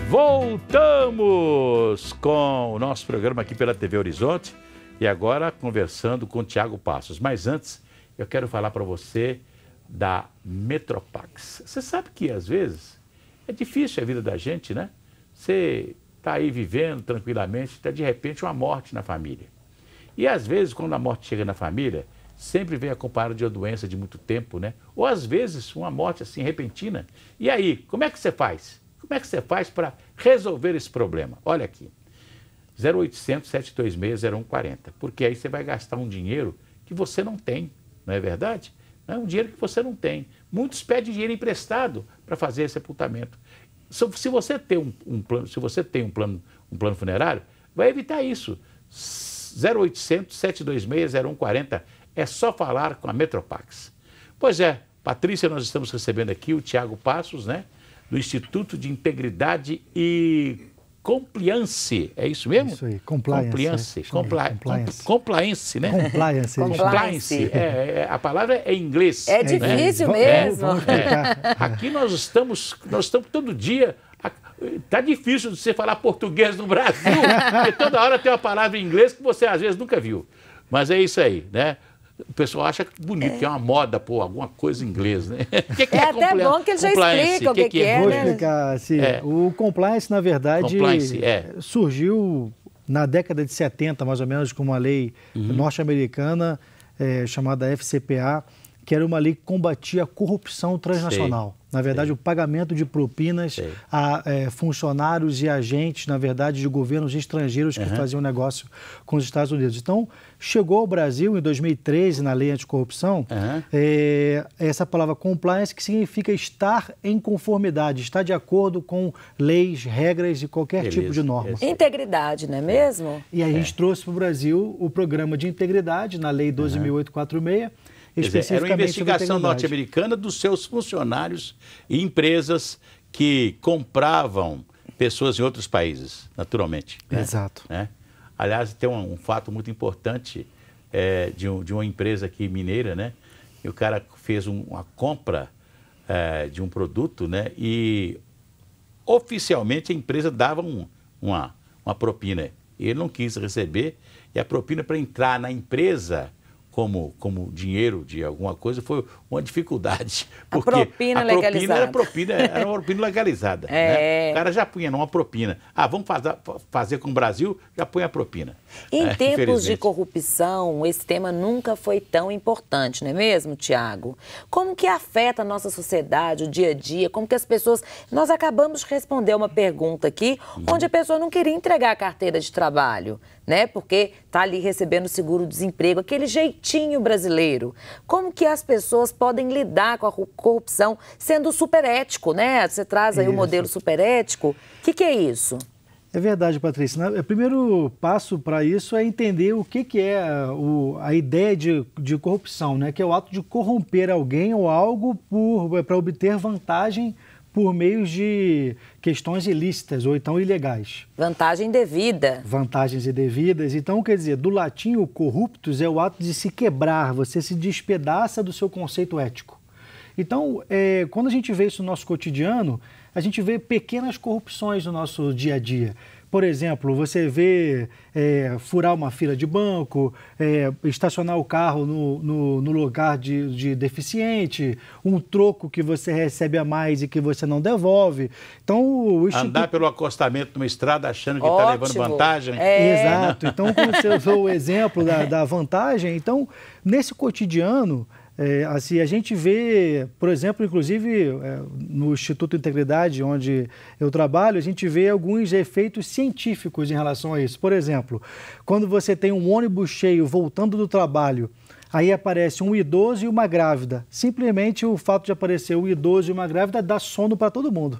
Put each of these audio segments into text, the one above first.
Voltamos com o nosso programa aqui pela TV Horizonte e agora conversando com o Tiago Passos. Mas antes, eu quero falar para você da Metropax. Você sabe que às vezes é difícil a vida da gente, né? Você está aí vivendo tranquilamente, está de repente uma morte na família. E às vezes, quando a morte chega na família, sempre vem acompanhada de uma doença de muito tempo, né? Ou às vezes uma morte assim repentina. E aí, como é que você faz? Como é que você faz para resolver esse problema? Olha aqui, 0800 726 0140, porque aí você vai gastar um dinheiro que você não tem, não é verdade? Não é um dinheiro que você não tem. Muitos pedem dinheiro emprestado para fazer esse sepultamento. Se você tem um plano funerário, vai evitar isso. 0800 726 0140, é só falar com a Metropax. Pois é, Patrícia, nós estamos recebendo aqui o Tiago Passos, né? Do Instituto de Integridade e Compliance, é isso mesmo? Isso aí, compliance. Compliance, né? Compliance. A palavra é em inglês. É difícil mesmo. Aqui nós estamos todo dia. Tá difícil de você falar português no Brasil, porque toda hora tem uma palavra em inglês que você às vezes nunca viu. Mas é isso aí, né? O pessoal acha bonito, que é uma moda, pô, alguma coisa em inglês, né? É até bom que ele já explica o que é, Vou né? explicar, assim, o compliance, na verdade, surgiu na década de 70, mais ou menos, com uma lei norte-americana chamada FCPA, que era uma lei que combatia a corrupção transnacional. Na verdade, o pagamento de propinas a funcionários e agentes, na verdade, de governos estrangeiros que faziam negócio com os Estados Unidos. Então, chegou ao Brasil, em 2013, na lei anticorrupção, essa palavra compliance, que significa estar em conformidade, estar de acordo com leis, regras e qualquer tipo de norma. Integridade, não é mesmo? E aí a gente trouxe para o Brasil o programa de integridade, na lei 12.846, era uma investigação norte-americana dos seus funcionários e empresas que compravam pessoas em outros países, naturalmente. Né? Exato. Né? Aliás, tem um fato muito importante de uma empresa aqui mineira, né? E o cara fez uma compra de um produto, né? E oficialmente a empresa dava uma propina. Ele não quis receber e a propina para entrar na empresa como dinheiro de alguma coisa foi uma dificuldade. Porque a propina legalizada. Era uma propina legalizada. Né? O cara já punha numa propina. Vamos fazer com o Brasil, já põe a propina. Em tempos de corrupção, esse tema nunca foi tão importante, não é mesmo, Tiago? Como que afeta a nossa sociedade, o dia a dia? Como que as pessoas... Nós acabamos de responder uma pergunta aqui, onde a pessoa não queria entregar a carteira de trabalho, né? Porque está ali recebendo seguro-desemprego, aquele jeitinho brasileiro. Como que as pessoas podem lidar com a corrupção sendo superético, né? Você traz aí o modelo superético. O que é isso? É verdade, Patrícia. O primeiro passo para isso é entender o que é a ideia de corrupção, né? Que é o ato de corromper alguém ou algo para obter vantagem por meio de questões ilícitas ou então ilegais. Vantagem devida. Vantagens indevidas. Então, quer dizer, do latim, o corruptus é o ato de se quebrar, você se despedaça do seu conceito ético. Então, quando a gente vê isso no nosso cotidiano, a gente vê pequenas corrupções no nosso dia a dia. Por exemplo, você vê furar uma fila de banco, estacionar o carro no lugar de deficiente, um troco que você recebe a mais e que você não devolve. Então, andar pelo acostamento numa estrada achando que está levando vantagem. Exato. Então, quando você usou o exemplo da vantagem, então, nesse cotidiano... assim, a gente vê, por exemplo, inclusive no Instituto Integridade, onde eu trabalho, a gente vê alguns efeitos científicos em relação a isso. Por exemplo, quando você tem um ônibus cheio voltando do trabalho, aí aparece um idoso e uma grávida. Simplesmente o fato de aparecer um idoso e uma grávida dá sono para todo mundo.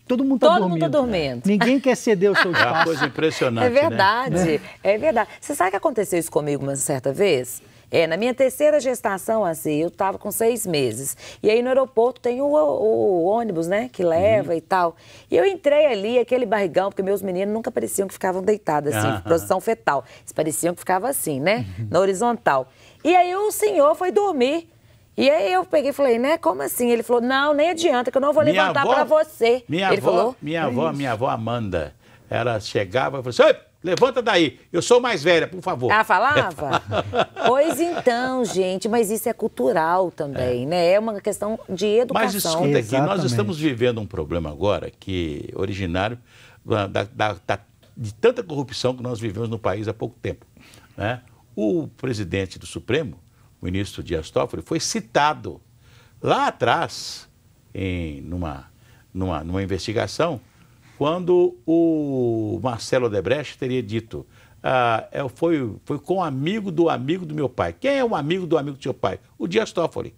Todo mundo está dormindo. Todo mundo está dormindo. Ninguém quer ceder o seu espaço. É uma coisa impressionante, É verdade, né? É verdade. Você sabe que aconteceu isso comigo uma certa vez? Na minha terceira gestação, assim, eu estava com 6 meses. E aí no aeroporto tem o ônibus, né, que leva e tal. E eu entrei ali, aquele barrigão, porque meus meninos nunca pareciam que ficavam deitados, assim, posição fetal. Eles pareciam que ficavam assim, né, na horizontal. E aí o senhor foi dormir. E aí eu peguei e falei, né, como assim? Ele falou, não, nem adianta, que eu não vou levantar para você. Minha avó Amanda, ela chegava e falou assim, levanta daí, eu sou mais velha, por favor. Ela falava? Pois então, gente, mas isso é cultural também, né? É uma questão de educação. Mas escuta aqui, nós estamos vivendo um problema agora que é originário de tanta corrupção que nós vivemos no país há pouco tempo, né? O presidente do Supremo, o ministro Dias Toffoli, foi citado lá atrás, numa investigação, quando o Marcelo Odebrecht teria dito, foi com um amigo do meu pai. Quem é o amigo do seu pai? O Dias Toffoli,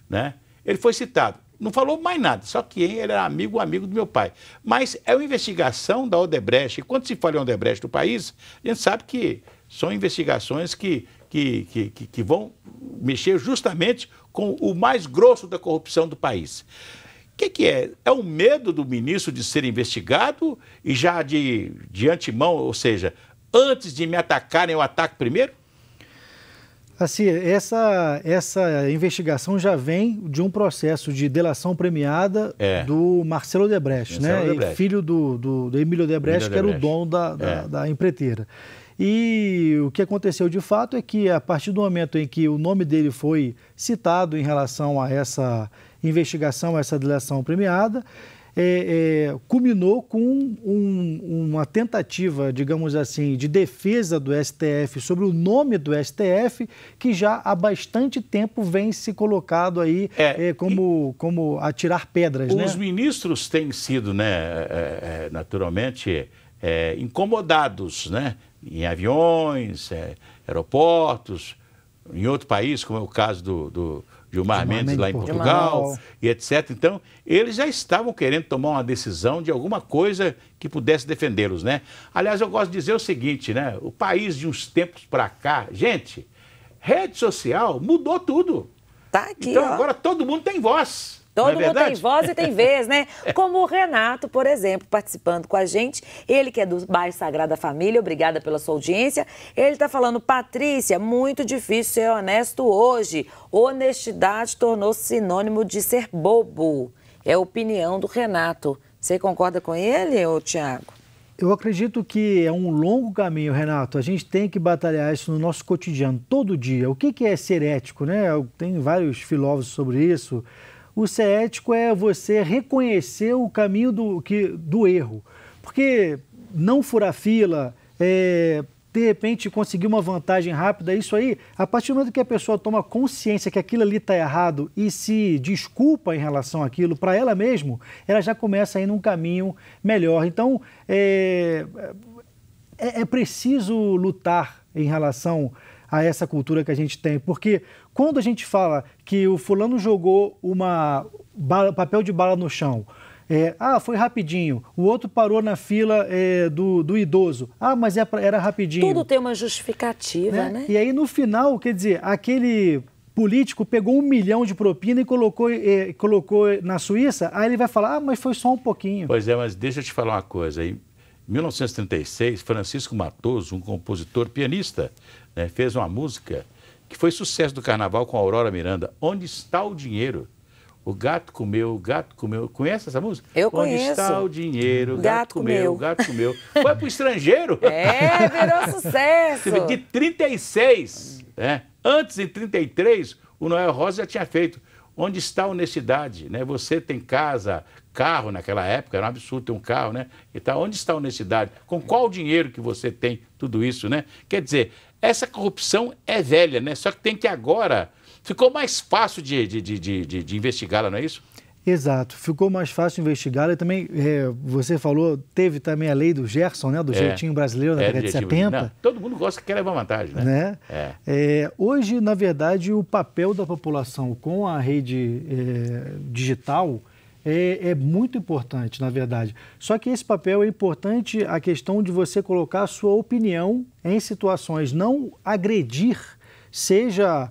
né? Ele foi citado. Não falou mais nada, só que ele era amigo do meu pai. Mas é uma investigação da Odebrecht. E quando se fala em Odebrecht no país, a gente sabe que são investigações que vão mexer justamente com o mais grosso da corrupção do país. O que é? É o medo do ministro de ser investigado e já de antemão, ou seja, antes de me atacarem, eu ataco primeiro? Assim, essa investigação já vem de um processo de delação premiada do Marcelo Odebrecht, né? Filho do Emílio Odebrecht, que era o dono da empreiteira. E o que aconteceu de fato é que, a partir do momento em que o nome dele foi citado em relação a essa investigação, a essa delação premiada, culminou com uma tentativa, digamos assim, de defesa do STF sobre o nome do STF, que já há bastante tempo vem se colocado aí como atirar pedras. Os ministros têm sido, naturalmente, incomodados, né? Em aviões, aeroportos, em outro país, como é o caso do Gilmar Mendes lá em Portugal, e etc. Então, eles já estavam querendo tomar uma decisão de alguma coisa que pudesse defendê-los, né? Aliás, eu gosto de dizer o seguinte, né? O país de uns tempos para cá, gente, rede social mudou tudo. Tá aqui, então, agora todo mundo tem voz. Todo mundo tem voz e tem vez, né? Como o Renato, por exemplo, participando com a gente. Ele que é do bairro Sagrada Família, obrigada pela sua audiência. Ele está falando, Patrícia, muito difícil ser honesto hoje. Honestidade tornou-se sinônimo de ser bobo. É a opinião do Renato. Você concorda com ele, ô Tiago? Eu acredito que é um longo caminho, Renato. A gente tem que batalhar isso no nosso cotidiano, todo dia. O que é ser ético, né? Tem vários filósofos sobre isso. O ser ético é você reconhecer o caminho do erro. Porque não furar fila, de repente conseguir uma vantagem rápida, isso aí, a partir do momento que a pessoa toma consciência que aquilo ali está errado e se desculpa em relação àquilo para ela mesma, ela já começa a ir num caminho melhor. Então, é preciso lutar em relação a essa cultura que a gente tem, porque quando a gente fala que o fulano jogou papel de bala no chão, foi rapidinho, o outro parou na fila do idoso, mas era rapidinho. Tudo tem uma justificativa, né? E aí no final, quer dizer, aquele político pegou 1 milhão de propina e colocou na Suíça, aí ele vai falar, mas foi só um pouquinho. Pois é, mas deixa eu te falar uma coisa aí. Em 1936, Francisco Matoso, um compositor pianista, né, fez uma música que foi sucesso do carnaval com a Aurora Miranda. Onde está o dinheiro? O gato comeu, o gato comeu. Conhece essa música? Eu conheço. Onde está o dinheiro? O gato comeu, o gato comeu. Foi pro estrangeiro. Virou sucesso. De 36, né? Antes, em 33, o Noel Rosa já tinha feito. Onde está a honestidade? Né? Você tem casa, carro naquela época, era um absurdo ter um carro, né? Então, onde está a honestidade? Com qual dinheiro que você tem tudo isso, né? Quer dizer, essa corrupção é velha, né? Só que tem que agora... Ficou mais fácil de investigá-la, não é isso? Exato, ficou mais fácil investigá-la e também, você falou, teve também a lei do Gerson, né? Do jeitinho brasileiro, na década de 70. Não, todo mundo gosta que quer levar vantagem, né? Hoje, na verdade, o papel da população com a rede digital é muito importante, na verdade. Só que esse papel é importante a questão de você colocar a sua opinião em situações, não agredir, seja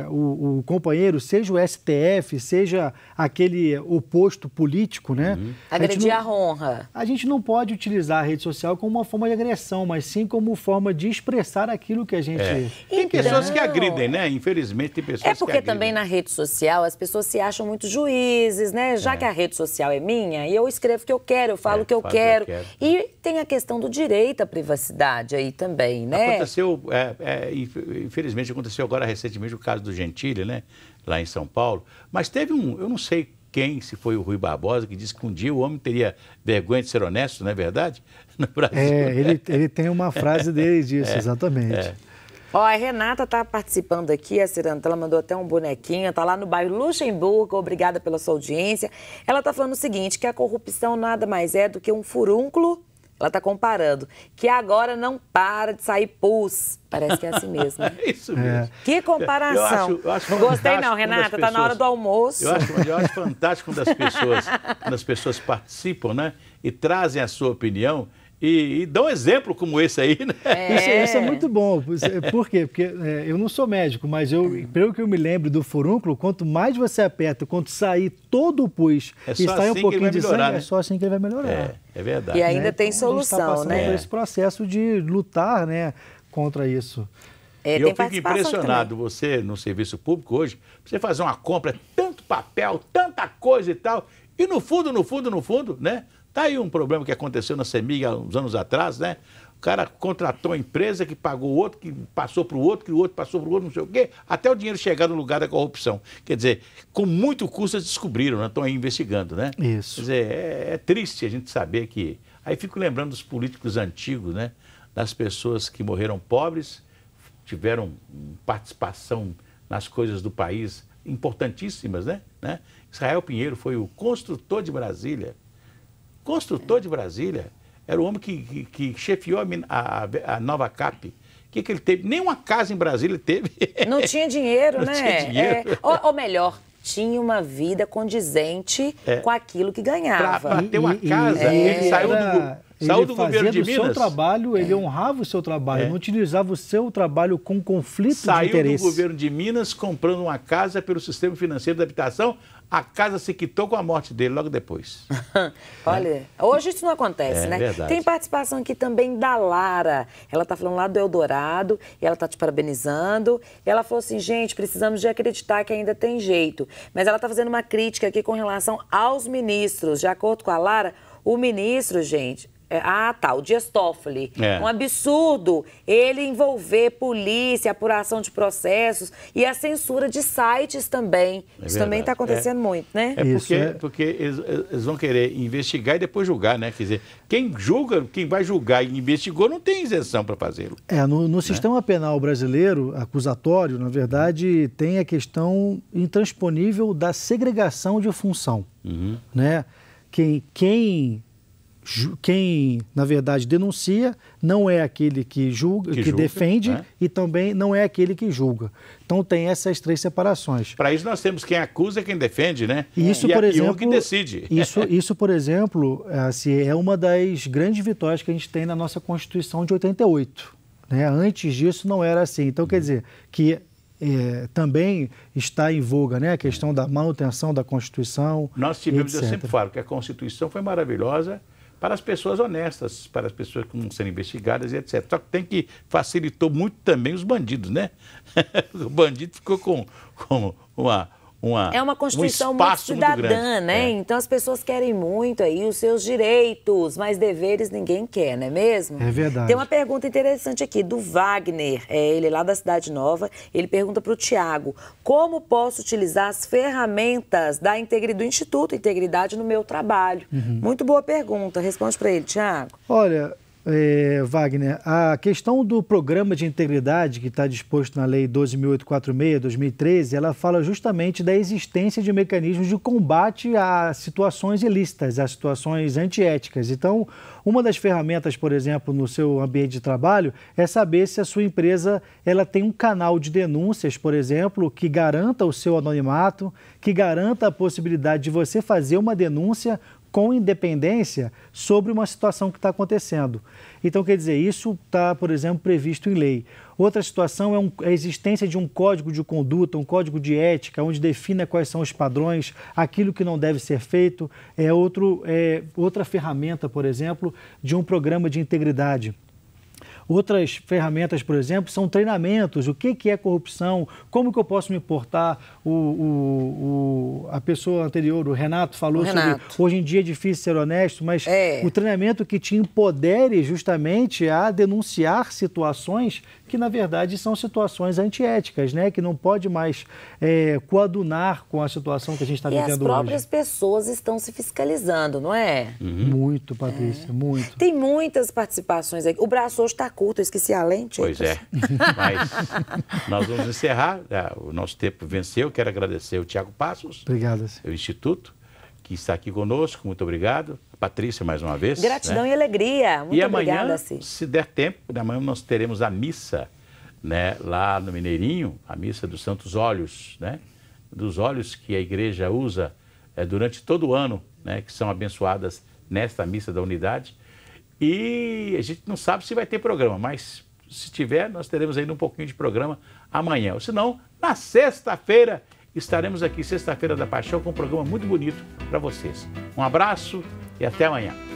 o companheiro, seja o STF, seja aquele oposto político, né? Agredir a honra. A gente não pode utilizar a rede social como uma forma de agressão, mas sim como forma de expressar aquilo que a gente... Tem pessoas que agridem, né? Infelizmente tem pessoas que agridem. É porque também na rede social as pessoas se acham muito juízes, né? Já que a rede social é minha, e eu escrevo o que eu quero, eu falo o que eu quero. E tem a questão do direito à privacidade aí também, né? Aconteceu, infelizmente aconteceu agora recentemente o caso do Gentili, né? Lá em São Paulo. Mas teve eu não sei quem, se foi o Rui Barbosa, que disse que um dia o homem teria vergonha de ser honesto, não é verdade? No Brasil. Ele tem uma frase dele disso, exatamente. Ó, a Renata está participando aqui, a Ciranta, ela mandou até um bonequinho, está lá no bairro Luxemburgo, obrigada pela sua audiência. Ela está falando o seguinte, que a corrupção nada mais é do que um furúnculo, ela está comparando, que agora não para de sair pus. Parece que é assim mesmo. É isso mesmo. Que comparação. Eu acho não gostei não, Renata, está na hora do almoço. Eu acho fantástico quando as pessoas participam, né, e trazem a sua opinião. E dá um exemplo como esse aí, né? Isso é muito bom. Por quê? Porque eu não sou médico, mas pelo que eu me lembro do furúnculo, quanto mais você aperta, quanto sair todo o pus e sair um pouquinho de sangue, né? É só assim que ele vai melhorar. É verdade. E ainda tem solução, a gente tá passando né? por esse processo de lutar, né, contra isso. E eu fico impressionado, você no serviço público hoje, você fazer uma compra, tanto papel, tanta coisa e tal, e no fundo, né? Tá aí um problema que aconteceu na CEMIG há uns anos atrás, né? O cara contratou a empresa que pagou o outro, que passou para o outro, que o outro passou para o outro, não sei o quê, até o dinheiro chegar no lugar da corrupção. Quer dizer, com muito custo eles descobriram, né? Estão aí investigando, né? Isso. Quer dizer, é triste a gente saber que... Aí fico lembrando dos políticos antigos, né? Das pessoas que morreram pobres, tiveram participação nas coisas do país importantíssimas, né? Israel Pinheiro foi o construtor de Brasília. Construtor de Brasília, era o homem que chefiou a nova CAP. O que ele teve? Nenhuma casa em Brasília teve. Não tinha dinheiro, não né? Tinha dinheiro. Ou melhor, tinha uma vida condizente com aquilo que ganhava. Para ter uma casa, ele saiu do governo de Minas. Seu trabalho, ele honrava o seu trabalho, não utilizava o seu trabalho com conflito de interesse. Saiu do governo de Minas comprando uma casa pelo sistema financeiro de habitação. A casa se quitou com a morte dele logo depois. Olha, hoje isso não acontece, né? Verdade. Tem participação aqui também da Lara. Ela está falando lá do Eldorado, e ela está te parabenizando. E ela falou assim, gente, precisamos de acreditar que ainda tem jeito. Mas ela está fazendo uma crítica aqui com relação aos ministros. De acordo com a Lara, o ministro, gente... o Dias Toffoli. Um absurdo ele envolver polícia, apuração de processos e a censura de sites também. Isso também está acontecendo muito, né? Porque eles vão querer investigar e depois julgar, né? Quer dizer, quem vai julgar e investigou não tem isenção para fazê-lo. No sistema penal brasileiro, acusatório, na verdade, tem a questão intransponível da segregação de função. Né? Quem, na verdade, denuncia não é aquele que julga, que defende e também não é aquele que julga. Então tem essas três separações. Para isso nós temos quem acusa e quem defende, né? Isso, por exemplo, um que decide. Isso, por exemplo, assim, é uma das grandes vitórias que a gente tem na nossa Constituição de 88. Né? Antes disso não era assim. Então quer dizer que também está em voga, né, a questão da manutenção da Constituição. Nós tivemos, eu sempre falo que a Constituição foi maravilhosa para as pessoas honestas, para as pessoas que não serem investigadas e etc. Só que facilitou muito também os bandidos, né? O bandido ficou com uma Constituição muito cidadã, né? Então as pessoas querem muito aí os seus direitos, mas deveres ninguém quer, não é mesmo? É verdade. Tem uma pergunta interessante aqui do Wagner, ele é lá da Cidade Nova, ele pergunta para o Tiago, como posso utilizar as ferramentas do Instituto Integridade no meu trabalho? Muito boa pergunta, responde para ele, Tiago. Olha... Wagner, a questão do programa de integridade que está disposto na Lei 12.846, 2013, ela fala justamente da existência de mecanismos de combate a situações ilícitas, a situações antiéticas. Então, uma das ferramentas, por exemplo, no seu ambiente de trabalho, é saber se a sua empresa ela tem um canal de denúncias, por exemplo, que garanta o seu anonimato, que garanta a possibilidade de você fazer uma denúncia com independência sobre uma situação que está acontecendo. Então, quer dizer, isso está, por exemplo, previsto em lei. Outra situação é a existência de um código de conduta, um código de ética, onde defina quais são os padrões, aquilo que não deve ser feito. Outra ferramenta, por exemplo, de um programa de integridade. Outras ferramentas, por exemplo, são treinamentos. O que é corrupção? Como que eu posso me portar? A pessoa anterior, o Renato, falou sobre hoje em dia é difícil ser honesto, mas o treinamento que te empodere justamente a denunciar situações que, na verdade, são situações antiéticas, né? Que não pode mais coadunar com a situação que a gente está vivendo hoje. E as próprias pessoas estão se fiscalizando, não é? Muito, Patrícia, muito. Tem muitas participações aqui. O braço hoje está curto, eu esqueci a lente. Pois é, mas nós vamos encerrar, o nosso tempo venceu. Quero agradecer o Tiago Passos, obrigado, o Instituto, que está aqui conosco, muito obrigado. A Patrícia, mais uma vez. Gratidão e alegria, muito obrigada. E amanhã, se der tempo, amanhã nós teremos a missa, né, lá no Mineirinho, a missa dos Santos Óleos, né, dos óleos que a igreja usa durante todo o ano, né, que são abençoadas nesta missa da unidade. E a gente não sabe se vai ter programa, mas se tiver, nós teremos ainda um pouquinho de programa amanhã. Ou se não, na sexta-feira, estaremos aqui, Sexta-feira da Paixão, com um programa muito bonito para vocês. Um abraço e até amanhã.